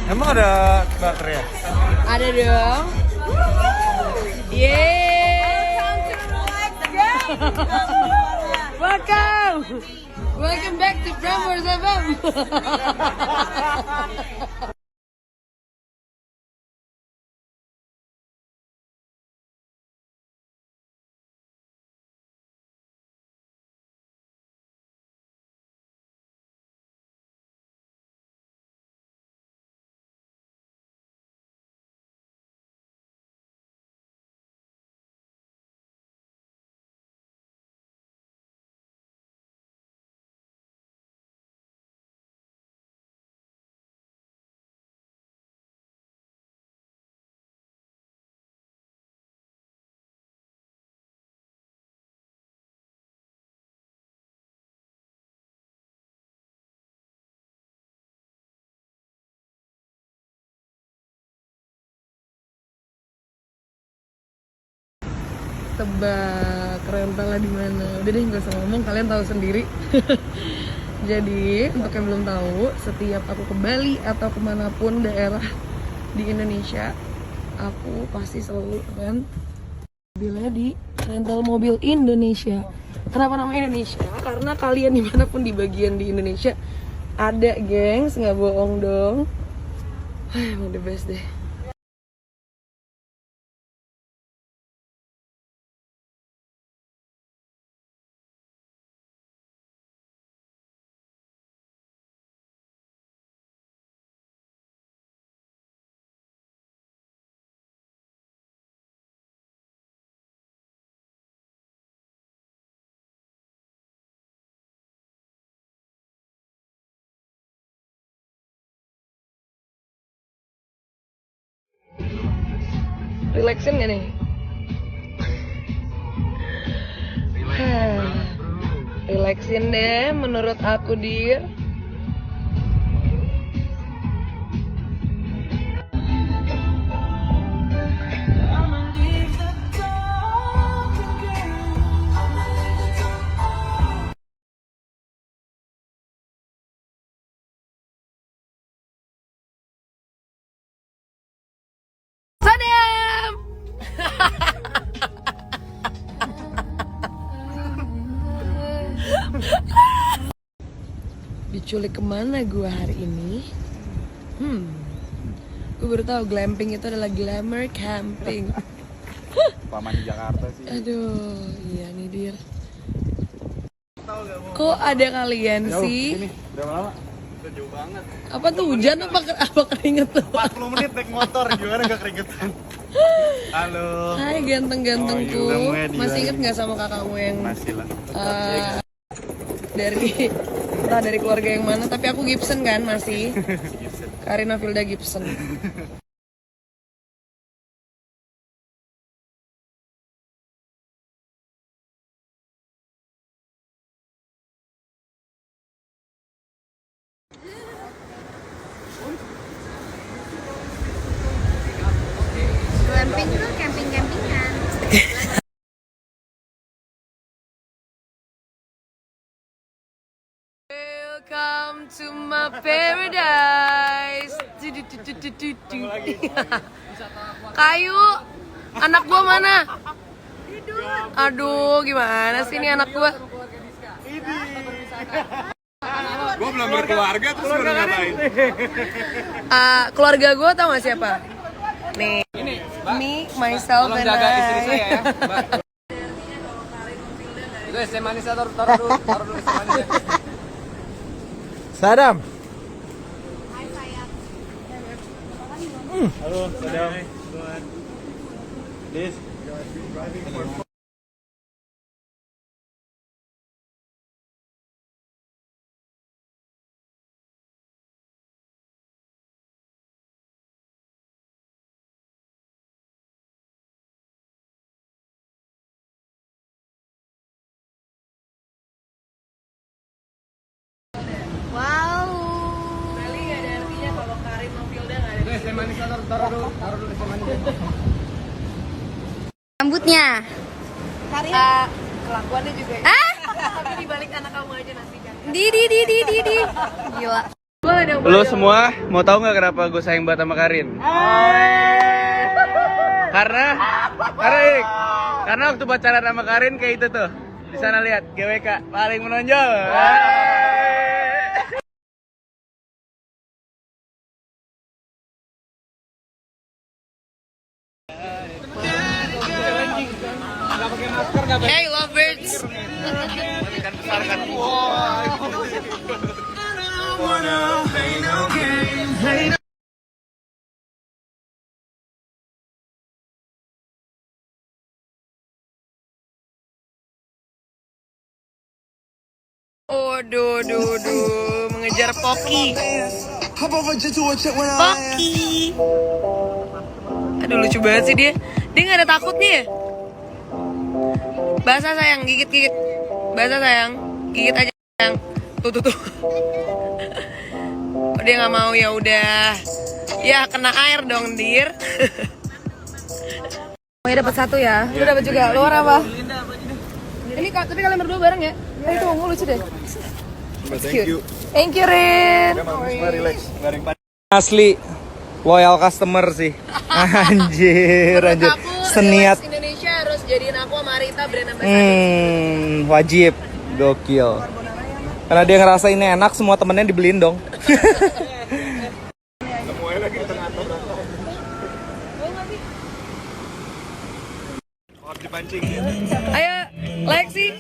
Emang ada baterai? Ada dong. Yeay. Welcome back to Prambors FM. Tebak rentalnya di mana? Udah deh nggak usah ngomong, kalian tahu sendiri. Jadi untuk yang belum tahu, setiap aku ke Bali atau kemanapun daerah di Indonesia, aku pasti selalu rent mobilnya di rental mobil Indonesia. Kenapa namanya Indonesia? Karena kalian dimanapun di bagian di Indonesia ada, gengs, nggak bohong dong. Emang the best deh. Relaxin gak nih? Relaxin deh menurut aku, dir. Sadam! Diculik kemana gua hari ini? Gue baru tahu glamping itu adalah glamour camping. Paman di Jakarta sih. Aduh, iya nih, dir. Kok ada kalian sih? Ini berapa lama? Udah jauh banget. Apa tuh hujan apa keringet tuh? 40 menit naik motor, gimana gak keringetan? Halo. Hai ganteng-gantengku. Oh, iya, udah Masih inget nggak sama kakakmu yang masih lah. dari keluarga yang mana? Tapi aku Gibson kan masih. Karina Filda Gibson. Glamping tuh camping-campingan. Welcome to my paradise. Kayu, anak gua mana? Aduh, gimana sih ini anak gua? Gue belum berkeluarga terus baru ngapain? Keluarga gua tau gak siapa? Nih, me, myself, and jaga istri saya I. ya, Mbak. Itu es teh manisnya taruh dulu es teh manisnya. Sadam. Halo, Sadam. Dis. Wow. Bali gak ada artinya kalau Karin sama Filda gak ada. Itu es teh manisnya taruh dulu es teh manisnya. Rambutnya. Kelakuannya juga ya. Ah? Tapi dibalik anak kamu aja nanti kan. Di. Gila. Lo semua mau tahu nggak kenapa gue sayang banget sama Karin? Karena waktu pacaran sama Karin kayak itu tuh. Di sana lihat GWK paling menonjol. Hey lovebirds. Duh, mengejar Poki. Poki. Aduh lucu banget sih dia. Dia nggak ada takutnya ya. Basah sayang, gigit. Basah sayang, gigit aja sayang. Tuh. Oh, dia nggak mau ya udah. Ya kena air dong dir. Oh ya dapat satu ya. Lu dapat juga. Luar apa? Ini tapi kalian berdua bareng ya? Itu tunggu lucu deh. Thank you Rin. Asli loyal customer sih. Anjir. Seniat. Indonesia harus jadiin aku sama Arita brand ambassador. Wajib. Gokil. Karena dia ngerasain ini enak, semua temennya dibeliin dong. Ayo, Lexi.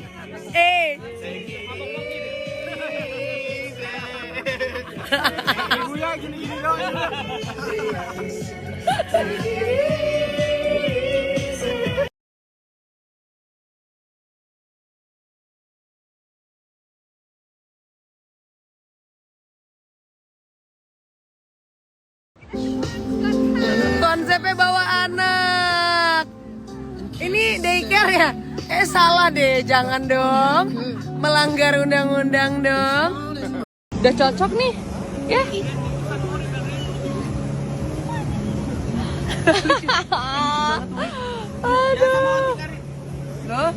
Konsepnya bawa anak. Ini daycare ya? Salah deh, jangan dong. Melanggar undang-undang dong. Udah cocok nih, ya? Aduh. Loh?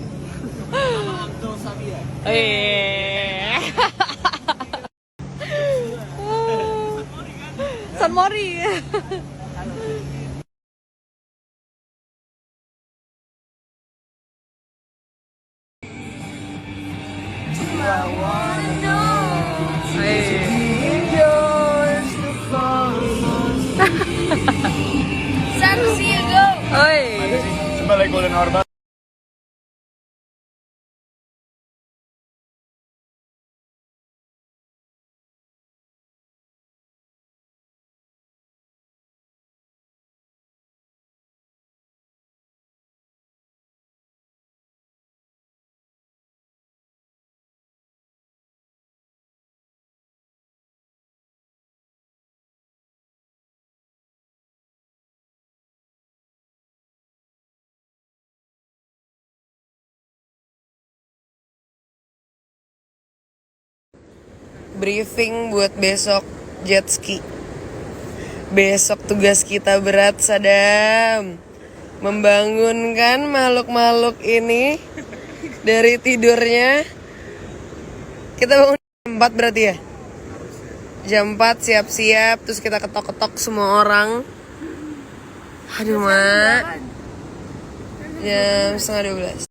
San Mori. Balik Golden Orba. Briefing buat besok jet ski. Besok tugas kita berat Sadam. Membangunkan makhluk-makhluk ini dari tidurnya. Kita bangun jam 4 berarti ya? Jam 4 siap-siap. Terus kita ketok-ketok semua orang. Aduh mak. Jam setengah 12.